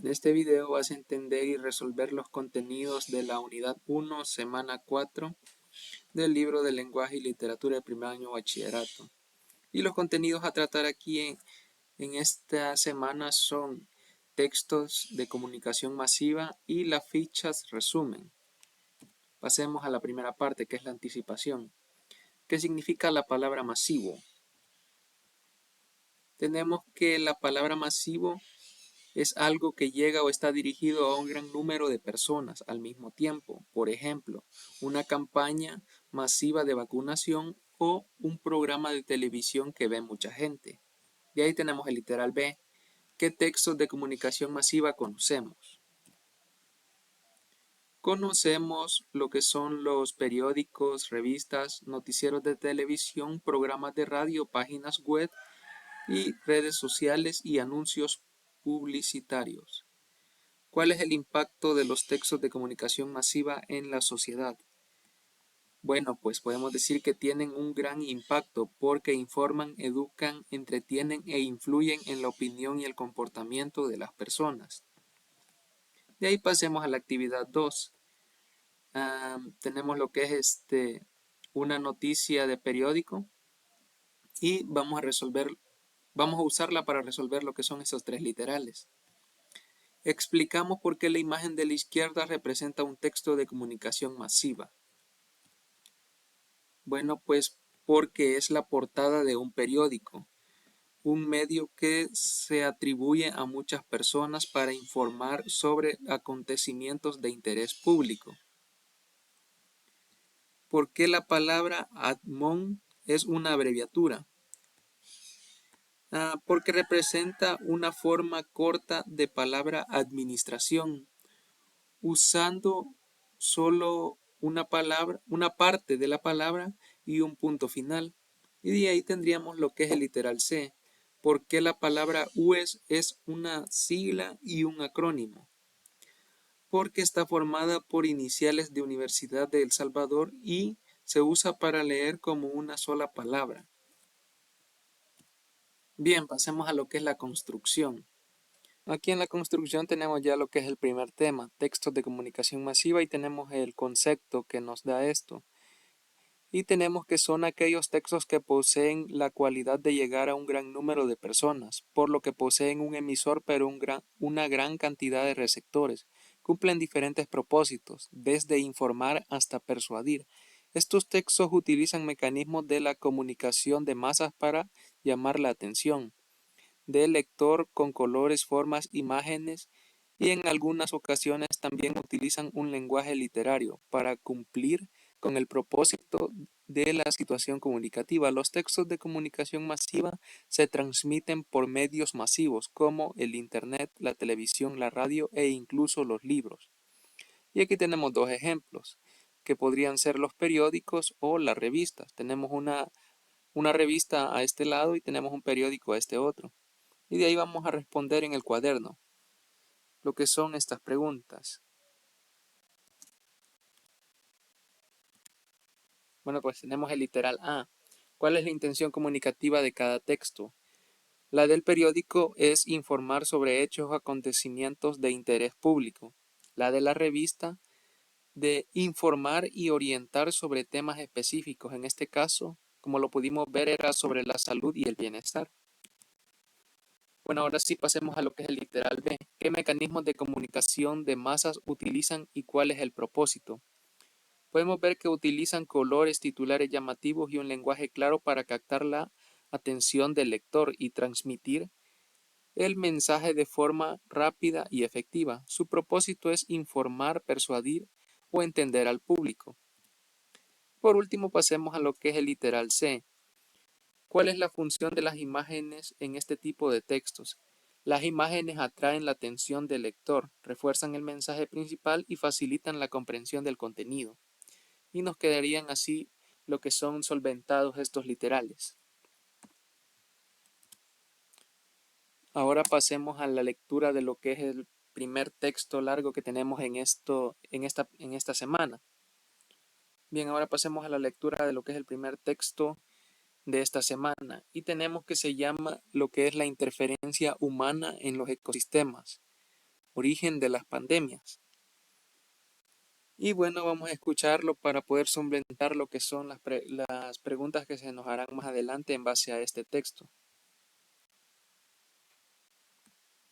En este video vas a entender y resolver los contenidos de la unidad 1, semana 4 del libro de lenguaje y literatura de primer año bachillerato. Y los contenidos a tratar aquí en esta semana son textos de comunicación masiva y las fichas resumen. Pasemos a la primera parte, que es la anticipación. ¿Qué significa la palabra masivo? Tenemos que la palabra masivo es algo que llega o está dirigido a un gran número de personas al mismo tiempo. Por ejemplo, una campaña masiva de vacunación o un programa de televisión que ve mucha gente. De ahí tenemos el literal B. ¿Qué textos de comunicación masiva conocemos? Conocemos lo que son los periódicos, revistas, noticieros de televisión, programas de radio, páginas web y redes sociales y anuncios publicitarios. ¿Cuál es el impacto de los textos de comunicación masiva en la sociedad? Bueno, pues podemos decir que tienen un gran impacto porque informan, educan, entretienen e influyen en la opinión y el comportamiento de las personas. De ahí pasemos a la actividad 2. Tenemos lo que es una noticia de periódico y vamos a usarla para resolver lo que son esos tres literales. Explicamos por qué la imagen de la izquierda representa un texto de comunicación masiva. Bueno, pues porque es la portada de un periódico, un medio que se atribuye a muchas personas para informar sobre acontecimientos de interés público. ¿Por qué la palabra admon es una abreviatura? Porque representa una forma corta de palabra administración, usando solo una palabra, una parte de la palabra y un punto final. Y de ahí tendríamos lo que es el literal C, porque la palabra UES es una sigla y un acrónimo, porque está formada por iniciales de Universidad de El Salvador y se usa para leer como una sola palabra. Bien, pasemos a lo que es la construcción. Aquí en la construcción tenemos ya lo que es el primer tema, textos de comunicación masiva, y tenemos el concepto que nos da esto. Y tenemos que son aquellos textos que poseen la cualidad de llegar a un gran número de personas, por lo que poseen un emisor pero una gran cantidad de receptores. Cumplen diferentes propósitos, desde informar hasta persuadir. Estos textos utilizan mecanismos de la comunicación de masas para llamar la atención del lector con colores, formas, imágenes y en algunas ocasiones también utilizan un lenguaje literario para cumplir con el propósito de la situación comunicativa. Los textos de comunicación masiva se transmiten por medios masivos como el Internet, la televisión, la radio e incluso los libros. Y aquí tenemos dos ejemplos que podrían ser los periódicos o las revistas. Tenemos una revista a este lado y tenemos un periódico a este otro. Y de ahí vamos a responder en el cuaderno lo que son estas preguntas. Bueno, pues tenemos el literal A. ¿Cuál es la intención comunicativa de cada texto? La del periódico es informar sobre hechos o acontecimientos de interés público. La de la revista, de informar y orientar sobre temas específicos. En este caso, como lo pudimos ver, era sobre la salud y el bienestar. Bueno, ahora sí pasemos a lo que es el literal B. ¿Qué mecanismos de comunicación de masas utilizan y cuál es el propósito? Podemos ver que utilizan colores, titulares llamativos y un lenguaje claro para captar la atención del lector y transmitir el mensaje de forma rápida y efectiva. Su propósito es informar, persuadir o entender al público. Por último, pasemos a lo que es el literal C. ¿Cuál es la función de las imágenes en este tipo de textos? Las imágenes atraen la atención del lector, refuerzan el mensaje principal y facilitan la comprensión del contenido. Y nos quedarían así lo que son solventados estos literales. Ahora pasemos a la lectura de lo que es el primer texto largo que tenemos en esta semana. Bien, ahora pasemos a la lectura de lo que es el primer texto de esta semana y tenemos que se llama lo que es la interferencia humana en los ecosistemas. origen de las pandemias. Y bueno, vamos a escucharlo para poder solventar lo que son las preguntas que se nos harán más adelante en base a este texto.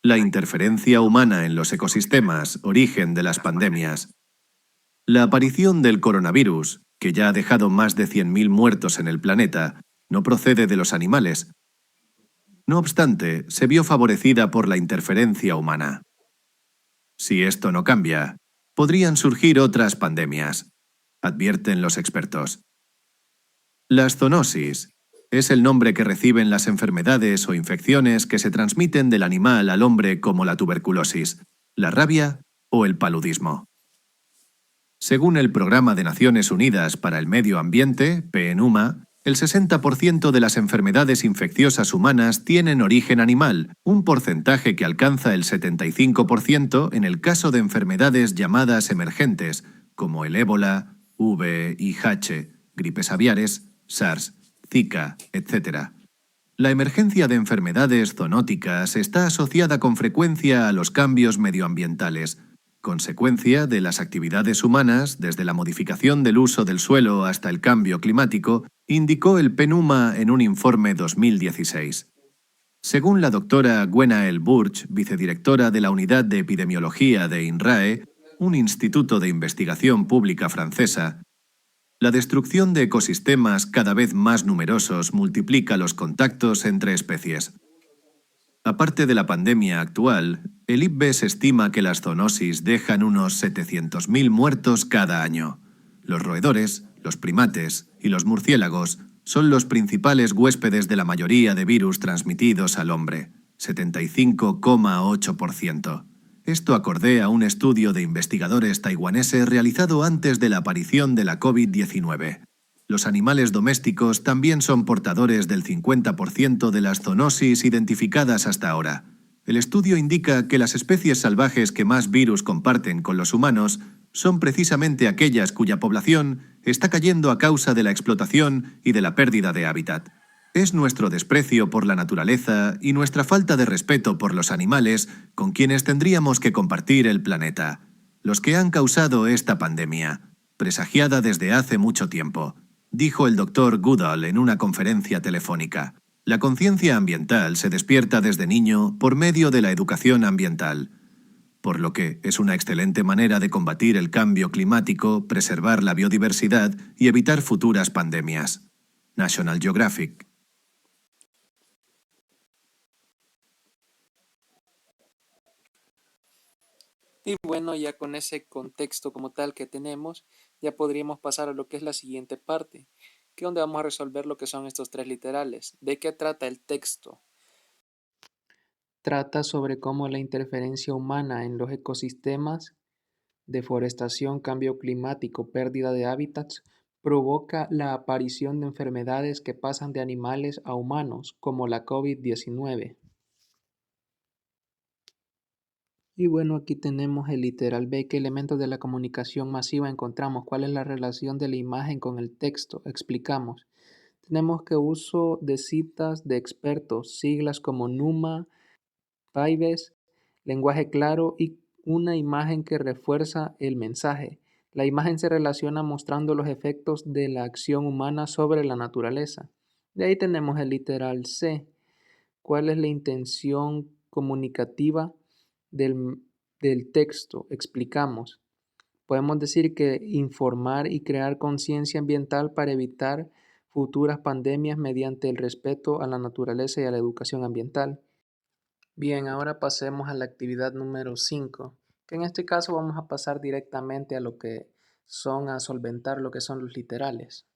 La interferencia humana en los ecosistemas, origen de las pandemias. La aparición del coronavirus, que ya ha dejado más de 100.000 muertos en el planeta, no procede de los animales. No obstante, se vio favorecida por la interferencia humana. Si esto no cambia, podrían surgir otras pandemias, advierten los expertos. Las zoonosis es el nombre que reciben las enfermedades o infecciones que se transmiten del animal al hombre, como la tuberculosis, la rabia o el paludismo. Según el Programa de Naciones Unidas para el Medio Ambiente, PNUMA, el 60% de las enfermedades infecciosas humanas tienen origen animal, un porcentaje que alcanza el 75% en el caso de enfermedades llamadas emergentes, como el ébola, VIH, gripes aviares, SARS, Zika, etc. La emergencia de enfermedades zoonóticas está asociada con frecuencia a los cambios medioambientales, consecuencia de las actividades humanas, desde la modificación del uso del suelo hasta el cambio climático, indicó el PNUMA en un informe 2016. Según la doctora Gwenaëlle Burch, vicedirectora de la Unidad de Epidemiología de INRAE, un instituto de investigación pública francesa, la destrucción de ecosistemas cada vez más numerosos multiplica los contactos entre especies. Aparte de la pandemia actual, el IPBES estima que las zoonosis dejan unos 700.000 muertos cada año. Los roedores, los primates y los murciélagos son los principales huéspedes de la mayoría de virus transmitidos al hombre, 75,8%. Esto acorde a un estudio de investigadores taiwaneses realizado antes de la aparición de la COVID-19. Los animales domésticos también son portadores del 50% de las zoonosis identificadas hasta ahora. El estudio indica que las especies salvajes que más virus comparten con los humanos son precisamente aquellas cuya población está cayendo a causa de la explotación y de la pérdida de hábitat. Es nuestro desprecio por la naturaleza y nuestra falta de respeto por los animales con quienes tendríamos que compartir el planeta, los que han causado esta pandemia, presagiada desde hace mucho tiempo, dijo el Dr. Goodall en una conferencia telefónica. La conciencia ambiental se despierta desde niño por medio de la educación ambiental, por lo que es una excelente manera de combatir el cambio climático, preservar la biodiversidad y evitar futuras pandemias. National Geographic. Y bueno, ya con ese contexto como tal que tenemos, ya podríamos pasar a lo que es la siguiente parte, que es donde vamos a resolver lo que son estos tres literales. ¿De qué trata el texto? Trata sobre cómo la interferencia humana en los ecosistemas, deforestación, cambio climático, pérdida de hábitats, provoca la aparición de enfermedades que pasan de animales a humanos, como la COVID-19. Y bueno, aquí tenemos el literal B. ¿Qué elementos de la comunicación masiva encontramos? ¿Cuál es la relación de la imagen con el texto? Explicamos. Tenemos que uso de citas de expertos, siglas como NUMA, PAIBES, lenguaje claro y una imagen que refuerza el mensaje. La imagen se relaciona mostrando los efectos de la acción humana sobre la naturaleza. De ahí tenemos el literal C. ¿Cuál es la intención comunicativa del texto? Explicamos. Podemos decir que informar y crear conciencia ambiental para evitar futuras pandemias mediante el respeto a la naturaleza y a la educación ambiental. Bien, ahora pasemos a la actividad número 5, que en este caso vamos a pasar directamente a lo que son a solventar lo que son los literales.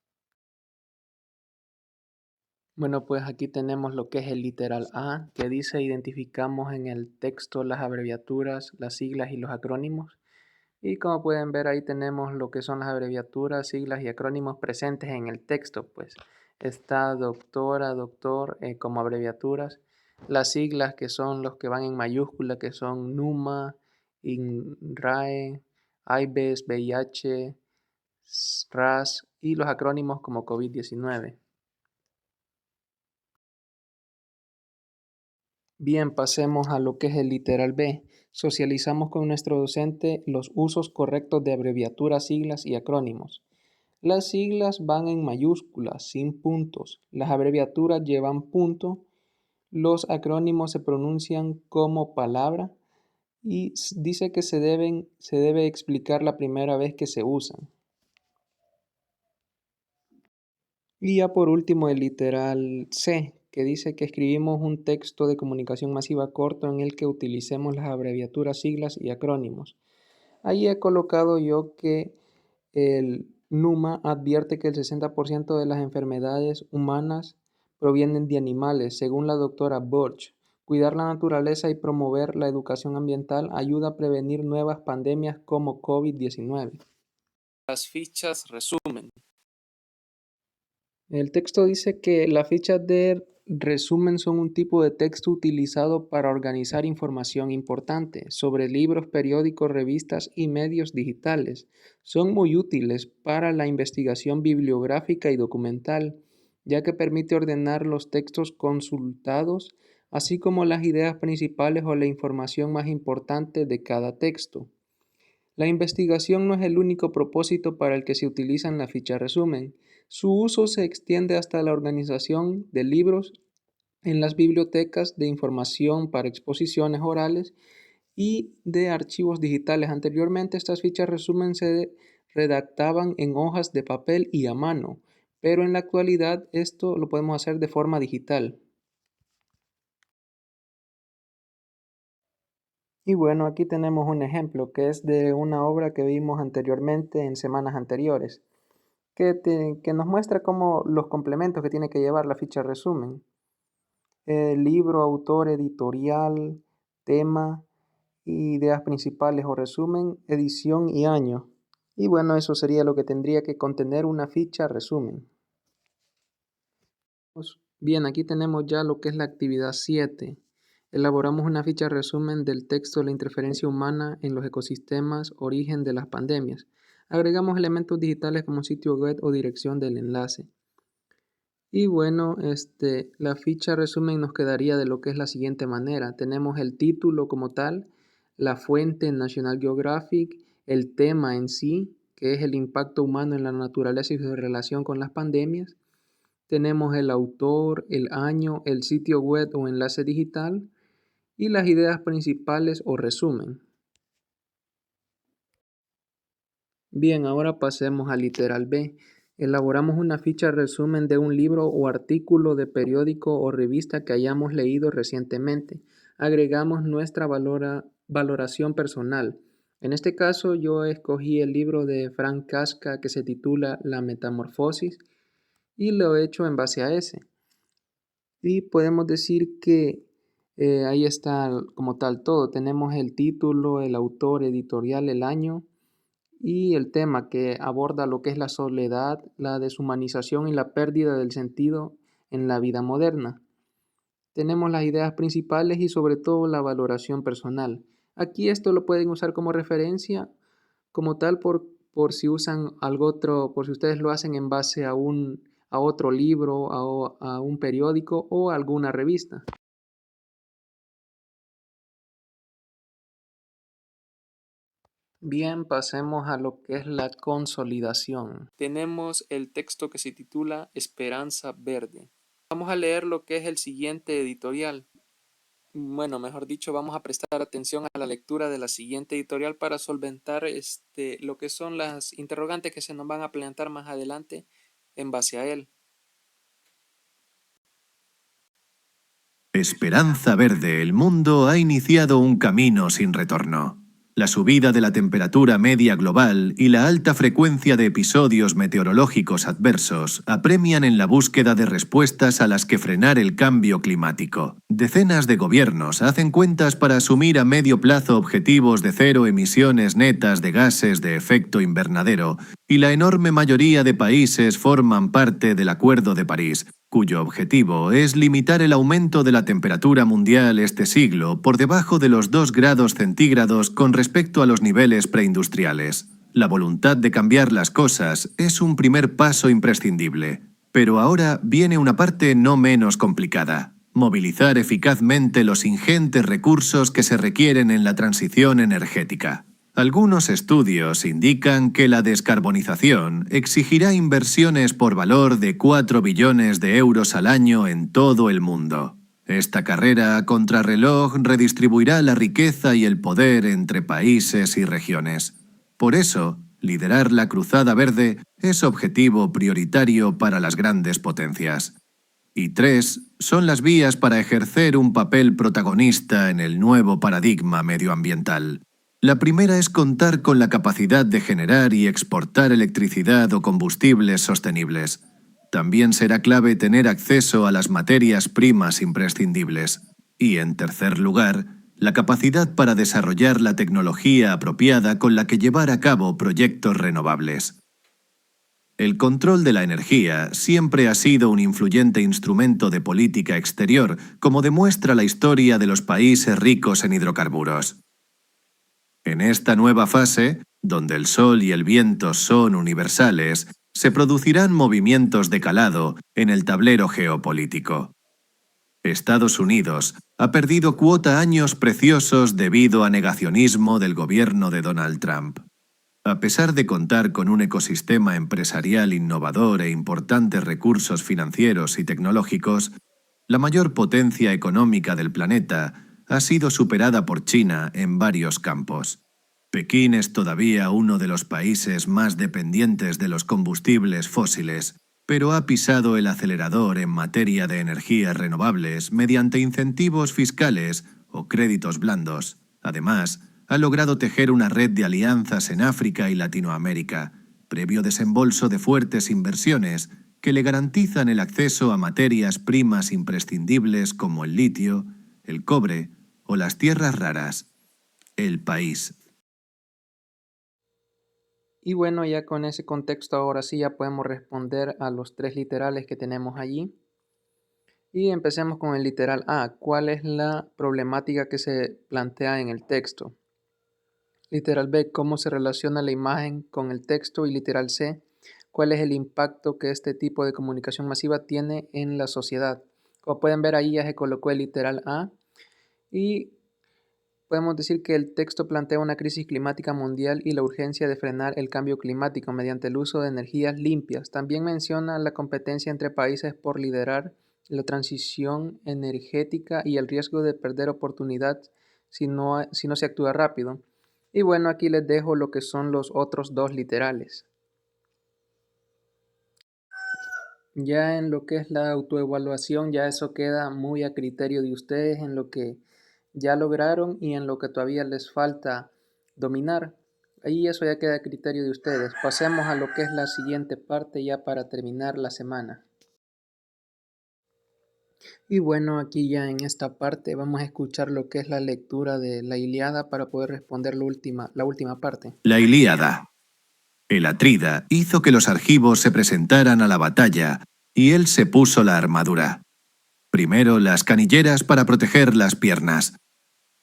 Bueno, pues aquí tenemos lo que es el literal A, que dice identificamos en el texto las abreviaturas, las siglas y los acrónimos. Y como pueden ver ahí tenemos lo que son las abreviaturas, siglas y acrónimos presentes en el texto. Pues está doctora, doctor como abreviaturas. Las siglas que son los que van en mayúscula, que son NUMA, INRAE, IBES, VIH, RAS y los acrónimos como COVID-19. Bien, pasemos a lo que es el literal B. Socializamos con nuestro docente los usos correctos de abreviaturas, siglas y acrónimos. Las siglas van en mayúsculas, sin puntos. Las abreviaturas llevan punto. Los acrónimos se pronuncian como palabra y dice que se debe explicar la primera vez que se usan. Y ya por último el literal C, que dice que escribimos un texto de comunicación masiva corto en el que utilicemos las abreviaturas, siglas y acrónimos. Ahí he colocado yo que el NUMA advierte que el 60% de las enfermedades humanas provienen de animales, según la doctora Burch. Cuidar la naturaleza y promover la educación ambiental ayuda a prevenir nuevas pandemias como COVID-19. Las fichas resumen. El texto dice que las fichas de resumen son un tipo de texto utilizado para organizar información importante sobre libros, periódicos, revistas y medios digitales. Son muy útiles para la investigación bibliográfica y documental, ya que permite ordenar los textos consultados, así como las ideas principales o la información más importante de cada texto. La investigación no es el único propósito para el que se utilizan las fichas resumen. Su uso se extiende hasta la organización de libros en las bibliotecas, de información para exposiciones orales y de archivos digitales. Anteriormente, estas fichas resumen se redactaban en hojas de papel y a mano, pero en la actualidad esto lo podemos hacer de forma digital. Y bueno, aquí tenemos un ejemplo que es de una obra que vimos anteriormente en semanas anteriores, que nos muestra cómo los complementos que tiene que llevar la ficha resumen. Libro, autor, editorial, tema, ideas principales o resumen, edición y año. Y bueno, eso sería lo que tendría que contener una ficha resumen. Bien, aquí tenemos ya lo que es la actividad 7. Elaboramos una ficha resumen del texto de la interferencia humana en los ecosistemas, origen de las pandemias. Agregamos elementos digitales como sitio web o dirección del enlace. Y bueno, la ficha resumen nos quedaría de lo que es la siguiente manera. Tenemos el título como tal, la fuente National Geographic, el tema en sí, que es el impacto humano en la naturaleza y su relación con las pandemias. Tenemos el autor, el año, el sitio web o enlace digital y las ideas principales o resumen. Bien, ahora pasemos al literal B. Elaboramos una ficha resumen de un libro o artículo de periódico o revista que hayamos leído recientemente. Agregamos nuestra valoración personal. En este caso yo escogí el libro de Frank Kafka que se titula La Metamorfosis y lo he hecho en base a ese. Y podemos decir que ahí está como tal todo. Tenemos el título, el autor, editorial, el año y el tema que aborda lo que es la soledad, la deshumanización y la pérdida del sentido en la vida moderna. Tenemos las ideas principales y sobre todo la valoración personal. Aquí esto lo pueden usar como referencia como tal por si usan algo otro, por si ustedes lo hacen en base a otro libro, a un periódico o a alguna revista. Bien, pasemos a lo que es la consolidación. Tenemos el texto que se titula Esperanza Verde. Vamos a leer lo que es el siguiente editorial. Bueno, mejor dicho, vamos a prestar atención a la lectura de la siguiente editorial para solventar lo que son las interrogantes que se nos van a plantear más adelante en base a él. Esperanza Verde, el mundo ha iniciado un camino sin retorno. La subida de la temperatura media global y la alta frecuencia de episodios meteorológicos adversos apremian en la búsqueda de respuestas a las que frenar el cambio climático. Decenas de gobiernos hacen cuentas para asumir a medio plazo objetivos de cero emisiones netas de gases de efecto invernadero, y la enorme mayoría de países forman parte del Acuerdo de París, cuyo objetivo es limitar el aumento de la temperatura mundial este siglo por debajo de los 2 grados centígrados con respecto a los niveles preindustriales. La voluntad de cambiar las cosas es un primer paso imprescindible, pero ahora viene una parte no menos complicada. movilizar eficazmente los ingentes recursos que se requieren en la transición energética. Algunos estudios indican que la descarbonización exigirá inversiones por valor de 4 billones de euros al año en todo el mundo. Esta carrera a contrarreloj redistribuirá la riqueza y el poder entre países y regiones. Por eso, liderar la Cruzada Verde es objetivo prioritario para las grandes potencias. Y 3 son las vías para ejercer un papel protagonista en el nuevo paradigma medioambiental. La primera es contar con la capacidad de generar y exportar electricidad o combustibles sostenibles. También será clave tener acceso a las materias primas imprescindibles. Y, en tercer lugar, la capacidad para desarrollar la tecnología apropiada con la que llevar a cabo proyectos renovables. El control de la energía siempre ha sido un influyente instrumento de política exterior, como demuestra la historia de los países ricos en hidrocarburos. En esta nueva fase, donde el sol y el viento son universales, se producirán movimientos de calado en el tablero geopolítico. Estados Unidos ha perdido cuota años preciosos debido a negacionismo del gobierno de Donald Trump. A pesar de contar con un ecosistema empresarial innovador e importantes recursos financieros y tecnológicos, la mayor potencia económica del planeta ha sido superada por China en varios campos. Pekín es todavía uno de los países más dependientes de los combustibles fósiles, pero ha pisado el acelerador en materia de energías renovables mediante incentivos fiscales o créditos blandos. Además, ha logrado tejer una red de alianzas en África y Latinoamérica, previo desembolso de fuertes inversiones que le garantizan el acceso a materias primas imprescindibles como el litio, el cobre o las tierras raras. El país. Y bueno, ya con ese contexto ahora sí ya podemos responder a los 3 literales que tenemos allí. Y empecemos con el literal A. ¿Cuál es la problemática que se plantea en el texto? Literal B. ¿Cómo se relaciona la imagen con el texto? Y literal C. ¿Cuál es el impacto que este tipo de comunicación masiva tiene en la sociedad? Como pueden ver ahí ya se colocó el literal A y podemos decir que el texto plantea una crisis climática mundial y la urgencia de frenar el cambio climático mediante el uso de energías limpias. También menciona la competencia entre países por liderar la transición energética y el riesgo de perder oportunidad si no se actúa rápido. Y bueno, aquí les dejo lo que son los otros 2 literales. Ya en lo que es la autoevaluación, ya eso queda muy a criterio de ustedes en lo que ya lograron y en lo que todavía les falta dominar. Ahí eso ya queda a criterio de ustedes. Pasemos a lo que es la siguiente parte ya para terminar la semana. Y bueno, aquí ya en esta parte vamos a escuchar lo que es la lectura de la Ilíada para poder responder la última parte. La Ilíada. El Atrida hizo que los argivos se presentaran a la batalla y él se puso la armadura. Primero las canilleras para proteger las piernas.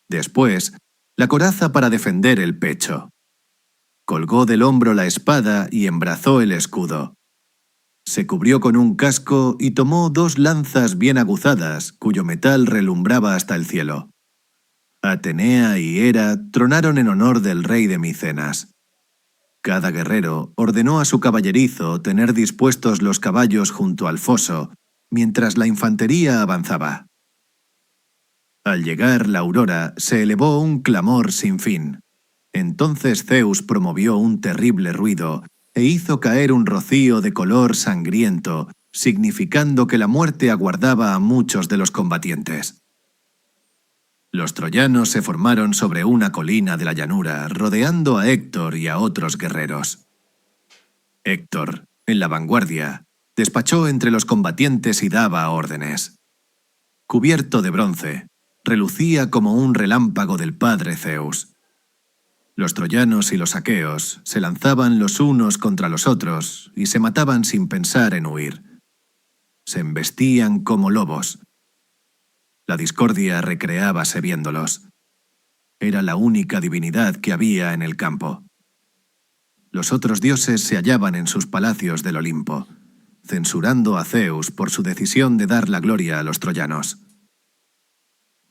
Después, la coraza para defender el pecho. Colgó del hombro la espada y embrazó el escudo. Se cubrió con un casco y tomó 2 lanzas bien aguzadas, cuyo metal relumbraba hasta el cielo. Atenea y Hera tronaron en honor del rey de Micenas. Cada guerrero ordenó a su caballerizo tener dispuestos los caballos junto al foso, mientras la infantería avanzaba. Al llegar la aurora, se elevó un clamor sin fin. Entonces Zeus promovió un terrible ruido e hizo caer un rocío de color sangriento, significando que la muerte aguardaba a muchos de los combatientes. Los troyanos se formaron sobre una colina de la llanura, rodeando a Héctor y a otros guerreros. Héctor, en la vanguardia, despachó entre los combatientes y daba órdenes. Cubierto de bronce, relucía como un relámpago del padre Zeus. Los troyanos y los aqueos se lanzaban los unos contra los otros y se mataban sin pensar en huir. Se embestían como lobos. La discordia recreábase viéndolos. Era la única divinidad que había en el campo. Los otros dioses se hallaban en sus palacios del Olimpo, censurando a Zeus por su decisión de dar la gloria a los troyanos.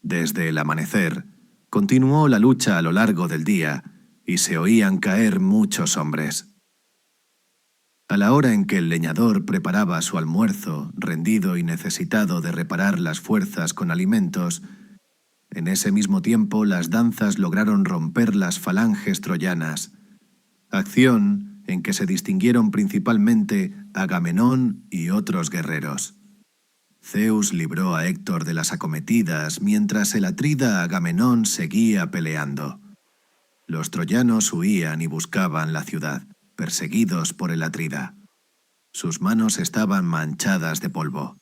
Desde el amanecer, continuó la lucha a lo largo del día y se oían caer muchos hombres. A la hora en que el leñador preparaba su almuerzo, rendido y necesitado de reparar las fuerzas con alimentos, en ese mismo tiempo las danzas lograron romper las falanges troyanas, acción en que se distinguieron principalmente Agamenón y otros guerreros. Zeus libró a Héctor de las acometidas mientras el atrida Agamenón seguía peleando. Los troyanos huían y buscaban la ciudad, perseguidos por el atrida. Sus manos estaban manchadas de polvo.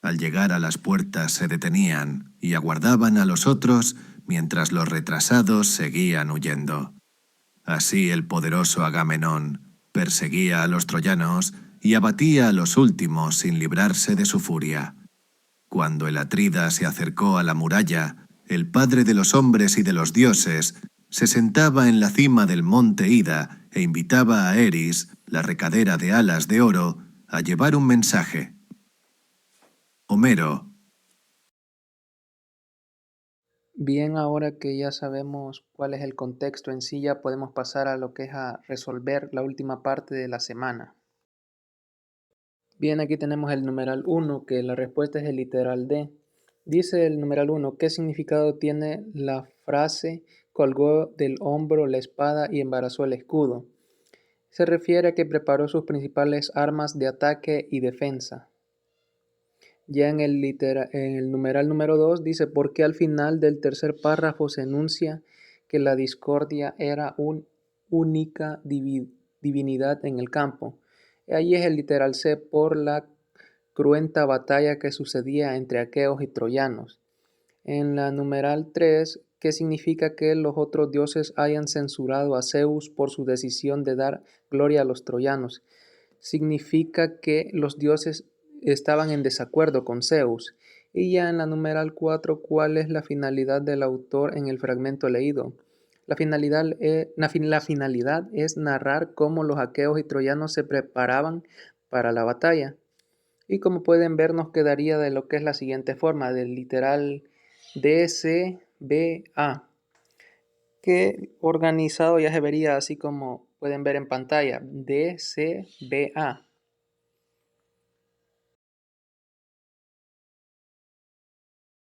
Al llegar a las puertas se detenían y aguardaban a los otros mientras los retrasados seguían huyendo. Así el poderoso Agamenón perseguía a los troyanos y abatía a los últimos sin librarse de su furia. Cuando el atrida se acercó a la muralla, el padre de los hombres y de los dioses se sentaba en la cima del monte Ida e invitaba a Eris, la recadera de alas de oro, a llevar un mensaje. Homero. Bien, ahora que ya sabemos cuál es el contexto en sí, ya podemos pasar a lo que es a resolver la última parte de la semana. Bien, aquí tenemos el numeral 1, que la respuesta es el literal D. Dice el numeral 1, ¿qué significado tiene la frase colgó del hombro la espada y embarazó el escudo? Se refiere a que preparó sus principales armas de ataque y defensa. Ya en el numeral número 2 dice, ¿por qué al final del tercer párrafo se enuncia que la discordia era una única divinidad en el campo? Ahí es el literal C, por la cruenta batalla que sucedía entre aqueos y troyanos. En la numeral 3, ¿qué significa que los otros dioses hayan censurado a Zeus por su decisión de dar gloria a los troyanos? Significa que los dioses estaban en desacuerdo con Zeus. Y ya en la numeral 4, ¿cuál es la finalidad del autor en el fragmento leído? La finalidad es narrar cómo los aqueos y troyanos se preparaban para la batalla. Y como pueden ver, nos quedaría de lo que es la siguiente forma, del literal DCBA, que organizado ya se vería así como pueden ver en pantalla, DCBA.